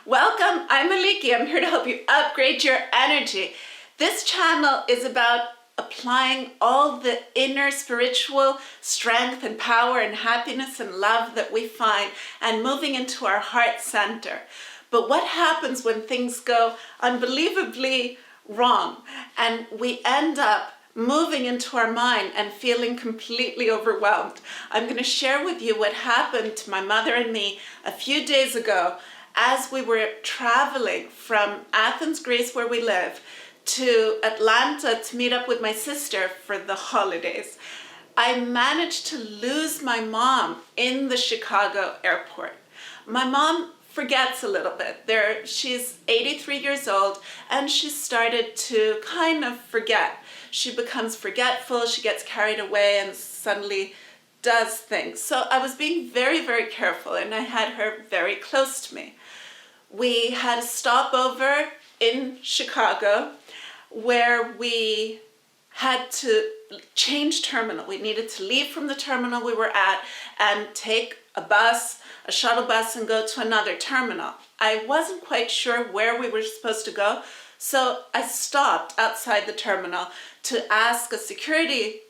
Welcome, I'm Maliki. I'm here to help you upgrade your energy. This channel is about applying all the inner spiritual strength and power and happiness and love that we find and moving into our heart center. But what happens when things go unbelievably wrong and we end up moving into our mind and feeling completely overwhelmed? I'm going to share with you what happened to my mother and me a few days ago as we were traveling from Athens, Greece, where we live, to Atlanta to meet up with my sister for the holidays. I managed to lose my mom in the Chicago airport. My mom forgets a little bit. She's 83 years old and she started to kind of forget. She becomes forgetful, she gets carried away and suddenly does things. So I was being very, very careful and I had her very close to me. We had a stopover in Chicago where we had to change terminal. We needed to leave from the terminal we were at and take a shuttle bus, and go to another terminal. I wasn't quite sure where we were supposed to go, so I stopped outside the terminal to ask a security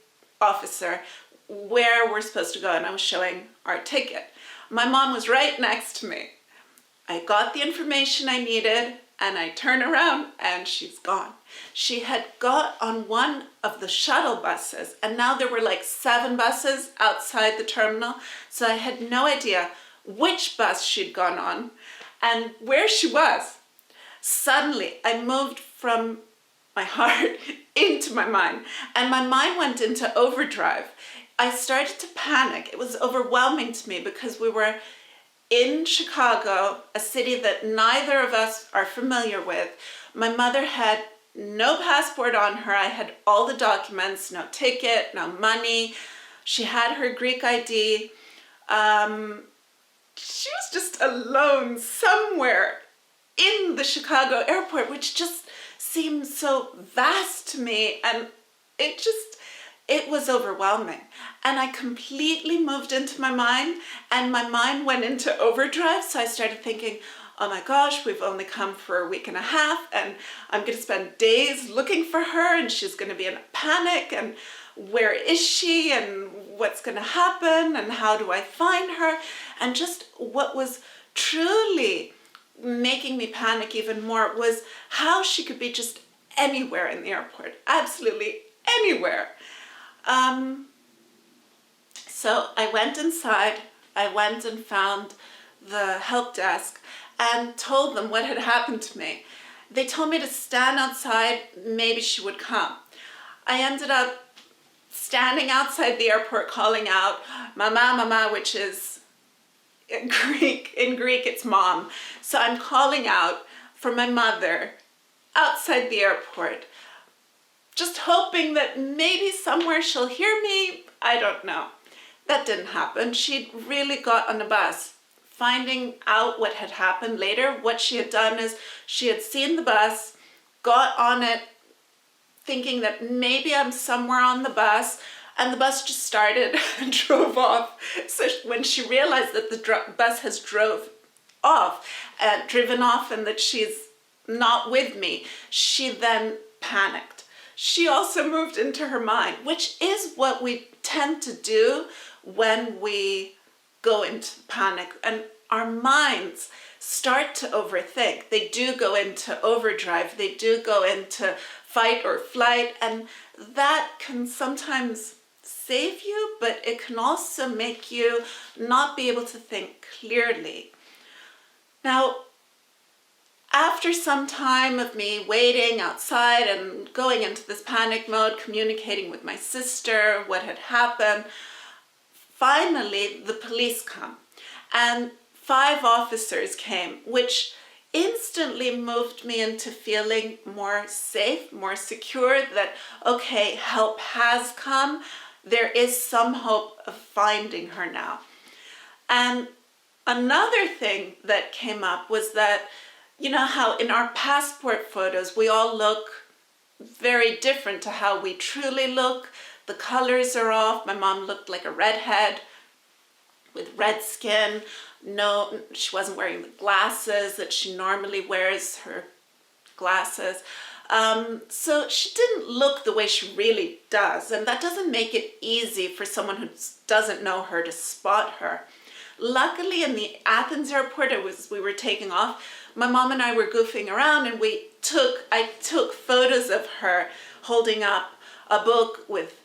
officer where we're supposed to go, and I was showing our ticket. My mom was right next to me. I got the information I needed and I turn around and she's gone. She had got on one of the shuttle buses and now there were like 7 buses outside the terminal. So I had no idea which bus she'd gone on and where she was. Suddenly I moved from my heart into my mind and my mind went into overdrive. I started to panic. It was overwhelming to me because we were in Chicago, a city that neither of us are familiar with. My mother had no passport on her. I had all the documents, no ticket, no money. She had her Greek ID. She was just alone somewhere in the Chicago airport, which just seemed so vast to me. And it was overwhelming. And I completely moved into my mind and my mind went into overdrive. So I started thinking, oh my gosh, we've only come for a week and a half and I'm going to spend days looking for her and she's going to be in a panic and where is she and what's going to happen and how do I find her? And just what was truly making me panic even more was how she could be just anywhere in the airport, absolutely anywhere. So I went inside, I went and found the help desk and told them what had happened to me. They told me to stand outside, maybe she would come. I ended up standing outside the airport calling out, Mama, Mama, which is in Greek it's mom. So I'm calling out for my mother outside the airport, just hoping that maybe somewhere she'll hear me. I don't know. That didn't happen. She'd really got on the bus. Finding out what had happened later, what she had done is she had seen the bus, got on it, thinking that maybe I'm somewhere on the bus, and the bus just started and drove off. So when she realized that the bus has driven off and that she's not with me, she then panicked. She also moved into her mind, which is what we tend to do when we go into panic and our minds start to overthink. They do go into overdrive. They do go into fight or flight, and that can sometimes save you, but it can also make you not be able to think clearly. Now, after some time of me waiting outside and going into this panic mode, communicating with my sister what had happened, finally the police come and 5 officers came, which instantly moved me into feeling more safe, more secure that, okay, help has come. There is some hope of finding her now. And another thing that came up was that, you know how in our passport photos, we all look very different to how we truly look. The colors are off. My mom looked like a redhead. with red skin. No, she wasn't wearing the glasses that she normally wears, her glasses. So she didn't look the way she really does, and that doesn't make it easy for someone who doesn't know her to spot her. Luckily, in the Athens airport, we were taking off. My mom and I were goofing around, and I took photos of her holding up a book with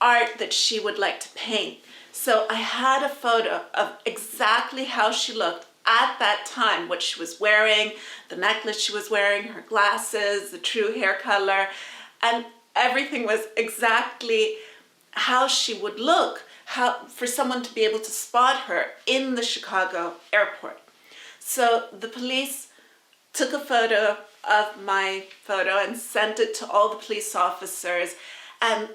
art that she would like to paint. So I had a photo of exactly how she looked at that time, what she was wearing, the necklace she was wearing, her glasses, the true hair color, and everything was exactly how she would look, for someone to be able to spot her in the Chicago airport. So the police took a photo of my photo and sent it to all the police officers, and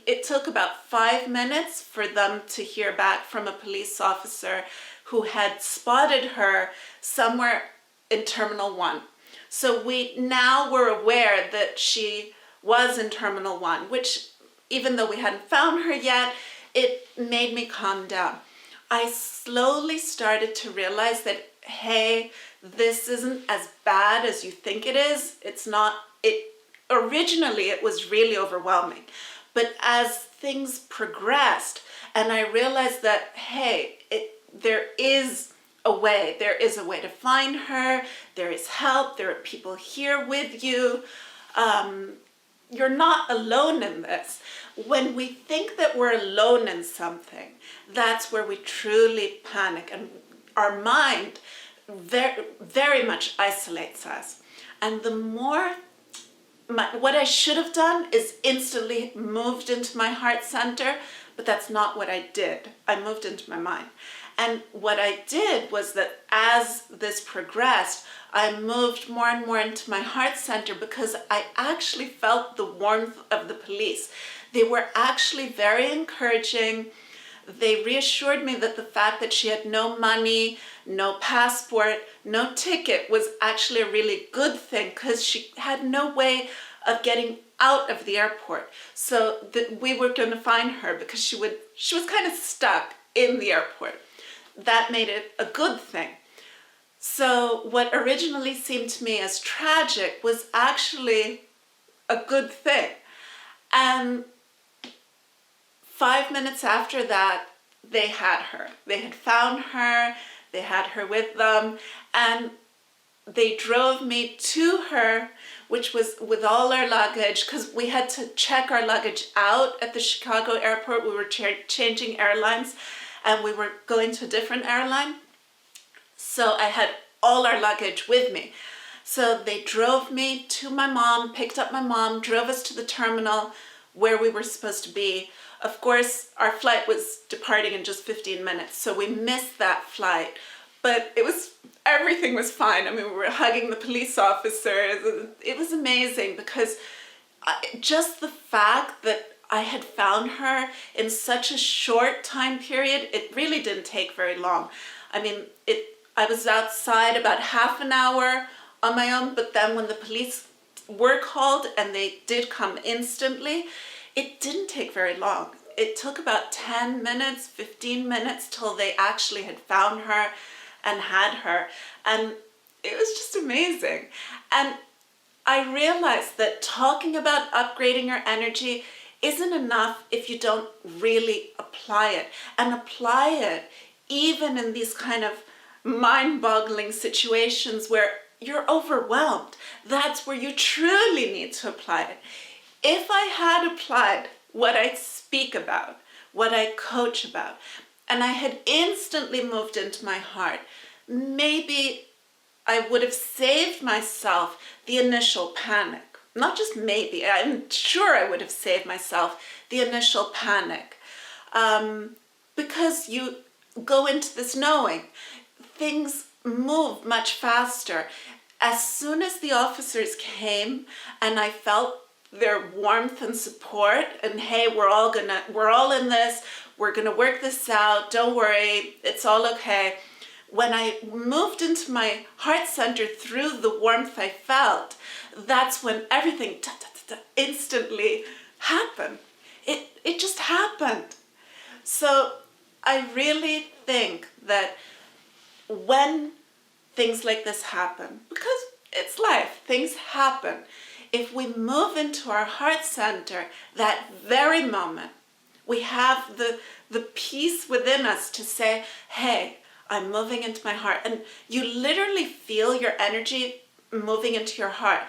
it took about 5 minutes for them to hear back from a police officer who had spotted her somewhere in Terminal 1. So we now were aware that she was in Terminal 1, which, even though we hadn't found her yet, it made me calm down. I slowly started to realize that, hey, this isn't as bad as you think it is. Originally it was really overwhelming. But as things progressed, and I realized that, hey, there is a way to find her, there is help, there are people here with you. You're not alone in this. When we think that we're alone in something, that's where we truly panic, and our mind very, very much isolates us. And what I should have done is instantly moved into my heart center, but that's not what I did. I moved into my mind. And what I did was that as this progressed, I moved more and more into my heart center, because I actually felt the warmth of the police. They were actually very encouraging. They reassured me that the fact that she had no money, no passport, no ticket was actually a really good thing, because she had no way of getting out of the airport. So that we were going to find her, because she was kind of stuck in the airport. That made it a good thing. So what originally seemed to me as tragic was actually a good thing. And 5 minutes after that, they had her. They had found her, they had her with them, and they drove me to her, which was with all our luggage, because we had to check our luggage out at the Chicago airport. We were changing airlines, and we were going to a different airline. So I had all our luggage with me. So they drove me to my mom, picked up my mom, drove us to the terminal where we were supposed to be. Of course, our flight was departing in just 15 minutes, so we missed that flight. But everything was fine. I mean, we were hugging the police officers. It was amazing, because just the fact that I had found her in such a short time period, it really didn't take very long. I mean, I was outside about half an hour on my own, but then when the police were called, and they did come instantly, it didn't take very long. It took about 10 minutes, 15 minutes till they actually had found her and had her. And it was just amazing. And I realized that talking about upgrading your energy isn't enough if you don't really apply it. And apply it even in these kind of mind-boggling situations where you're overwhelmed. That's where you truly need to apply it. If I had applied what I speak about, what I coach about, and I had instantly moved into my heart, maybe I would have saved myself the initial panic. Not just maybe, I'm sure I would have saved myself the initial panic. Because you go into this knowing things move much faster. As soon as the officers came and I felt their warmth and support, and hey, we're all in this, we're gonna work this out, don't worry, it's all okay. When I moved into my heart center through the warmth I felt, that's when everything instantly happened. It just happened. So I really think that when things like this happen, because it's life, things happen, if we move into our heart center that very moment, we have the peace within us to say, hey, I'm moving into my heart. And you literally feel your energy moving into your heart.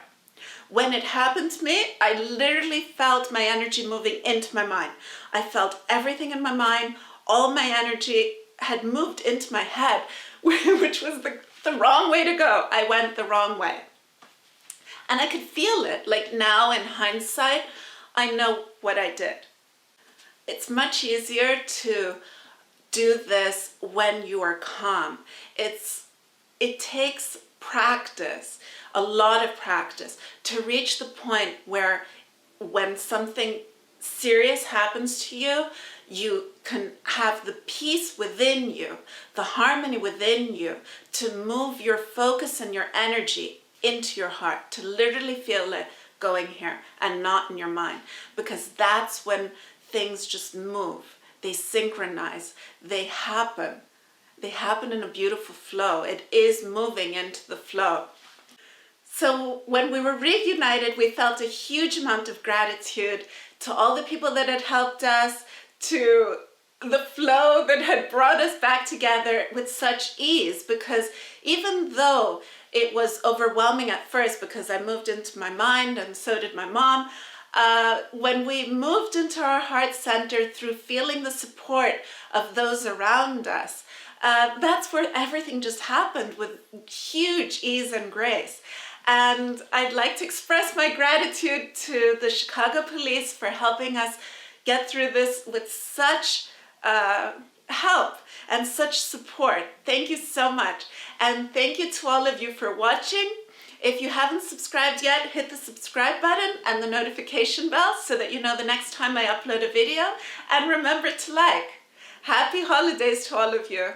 When it happened to me, I literally felt my energy moving into my mind. I felt everything in my mind. All my energy had moved into my head, which was the wrong way to go. I went the wrong way. And I could feel it. Like now in hindsight, I know what I did. It's much easier to do this when you are calm. It takes practice, a lot of practice, to reach the point where when something serious happens to you, you can have the peace within you, the harmony within you, to move your focus and your energy into your heart, to literally feel it going here and not in your mind. Because that's when things just move. They synchronize. They happen. They happen in a beautiful flow. It is moving into the flow. So when we were reunited, we felt a huge amount of gratitude to all the people that had helped us, to the flow that had brought us back together with such ease. Because even though it was overwhelming at first, because I moved into my mind and so did my mom, when we moved into our heart center through feeling the support of those around us, that's where everything just happened with huge ease and grace. And I'd like to express my gratitude to the Chicago police for helping us get through this with such help and such support. Thank you so much. And thank you to all of you for watching. If you haven't subscribed yet, hit the subscribe button and the notification bell so that you know the next time I upload a video. And remember to like. Happy holidays to all of you.